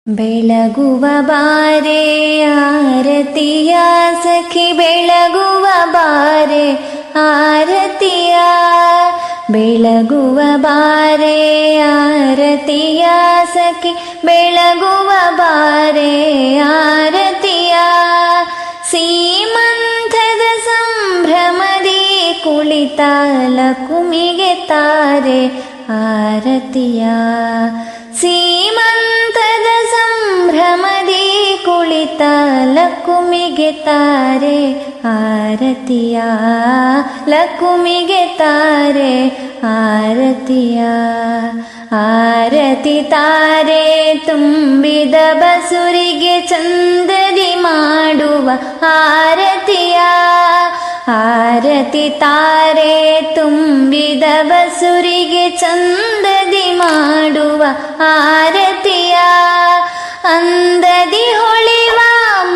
ಬೆಳಗುವ ಬಾರೆ ಆರತಿಯ ಸಖಿ ಬೆಳಗುವ ಬಾರೆ ಆರತಿಯ ಬೆಳಗುವ ಬಾರೆ ಆರತಿಯ ಸಖಿ ಬೆಳಗುವ ಬಾರೆ ಆರತಿಯ ಸೀಮಂತದ ಸಂಭ್ರಮದಿ ಕುಳಿತ ಲಕುಮಿಗೆ ತಾರೆ ಆರತಿಯ ಸೀಮಂತದ ಸಂಭ್ರಮದಿ ಕುಳಿತ ಲಕುಮಿಗೆ ತಾರೆ ಆರತಿಯ ಲಕುಮಿಗೆ ತಾರೆ ಆರತಿಯ ಆರತಿ ತಾರೆ ತುಂಬಿದ ಬಸುರಿಗೆ ಚಂದದಿ ಮಾಡುವ ಆರತಿಯ ಆರತಿ ತಾರೆ ತುಂಬಿದ ಬಸುರಿಗೆ ಚಂದದಿ ಮಾಡುವ ಆರತಿಯ ಅಂದದಿ ಹೊಳಿವ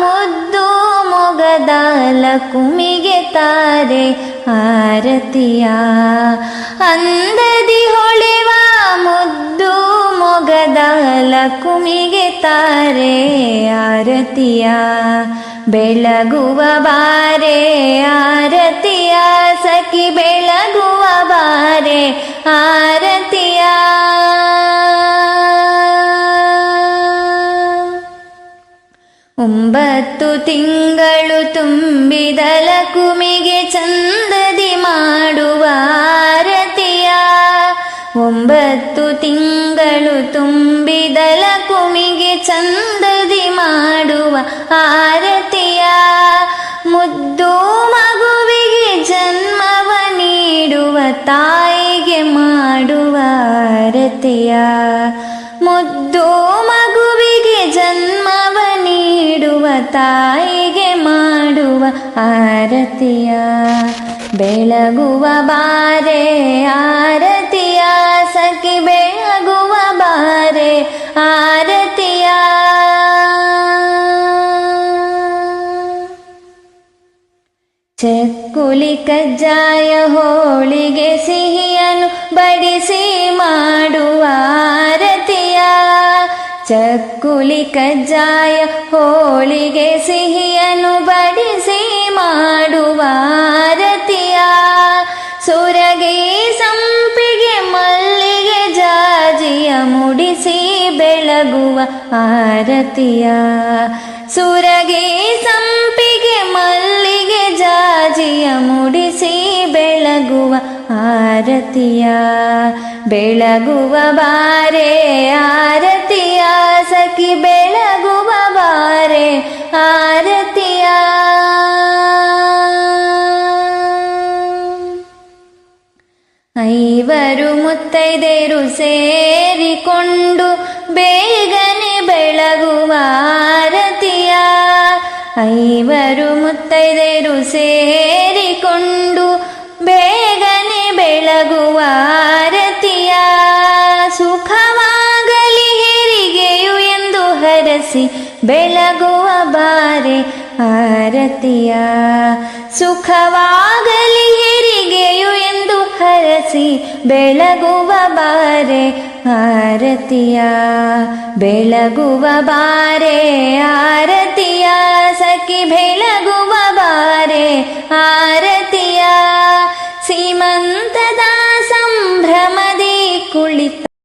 ಮುದ್ದು ಮೊಗದ ಲಕುಮಿಗೆ ತಾರೆ ಆರತಿಯ ಅಂದದಿ ಹೊಳಿವ ಮುದ್ದು ಮೊಗದ ಲಕುಮಿಗೆ ತಾರೆ ಆರತಿಯ ಬೆಳಗುವ ಬಾರೆ ಆರತಿಯ ಸಖಿ ಬೆಳಗುವ ಬಾರೆ ಆರತಿಯ ಒಂಬತ್ತು ತಿಂಗಳು ತುಂಬಿದ ಲಕುಮಿಗೆ ಚಂದದಿ ಮಾಡುವ ಆರತಿಯ ಒಂಬತ್ತು ತಿಂಗಳು ತುಂಬಿದ ಲಕುಮಿಗೆ ಚಂದದಿ ಮಾಡುವ ಆರತಿಯ ಮುದ್ದು ಮಗುವಿಗೆ ಜನ್ಮವ ನೀಡುವ ತಾಯಿಗೆ ಮಾಡುವ ಆರತಿಯ ಮುದ್ದು ಮಗುವಿಗೆ ಜನ್ಮವ ನೀಡುವ ತಾಯಿಗೆ ಮಾಡುವ ಆರತಿಯ ಬೆಳಗುವ ಬಾರೆ ಆರತಿಯ ಸಖಿ ಬೆಳಗುವ ಬಾರೆ ಆರತಿಯ ಚಕ್ಕುಲಿ ಕಜ್ಜಾಯ ಹೋಳಿಗೆ ಸಿಹಿಯನ್ನು ಬಡಿಸಿ ಮಾಡುವ ಆರತಿಯ ಚಕ್ಕುಲಿ ಕಜ್ಜಾಯ ಹೋಳಿಗೆ ಸಿಹಿಯನ್ನು ಬಡಿಸಿ ಮಾಡುವ ಆರತಿಯ ಸುರಗಿ ಸಂಪಿಗೆ ಮಲ್ಲಿಗೆ ಜಾಜಿಯ ಮುಡಿಸಿ ಬೆಳಗುವ ಆರತಿಯ ಸುರಗಿ ಸಂಪಿಗೆ ಮಲ್ಲಿಗೆ ಜಾಜಿಯ ಮುಡಿಸಿ ಬೆಳಗುವ ಆರತಿಯ ಬೆಳಗುವ ಬಾರೆ ಆರತಿಯ ಸಖಿ ಬೆಳಗುವ ಬಾರೆ ಆರತಿಯ ಐವರು ಮುತ್ತೈದೆಯರು ಸೇರಿಕೊಂಡು ಬೇಗನೆ ಬೆಳಗುವ ಆರತಿಯ ಐವರು ಮುತ್ತೈದೆಯರು ಸೇರಿಕೊಂಡು ಬೇಗನೆ ಬೆಳಗುವ ಆರತಿಯ ಸುಖವಾಗಲಿ ಹೆರಿಗೆಯು ಎಂದು ಹರಸಿ ಬೆಳಗುವ ಬಾರೆ ಆರತಿಯ ಸುಖವಾಗಲಿ ಹೆರಿಗೆಯು ಎಂದು ಹರಸಿ ಬೆಳಗುವ ಬಾರೆ ಆರತಿಯ ಬೆಳಗುವ ಬಾರೆ ಆರತಿಯ ಸಖಿ ಬೆಳಗುವ ಬಾರೆ ಆರತಿಯ ಸೀಮಂತದ ಸಂಭ್ರಮದಿ ಕುಳಿತ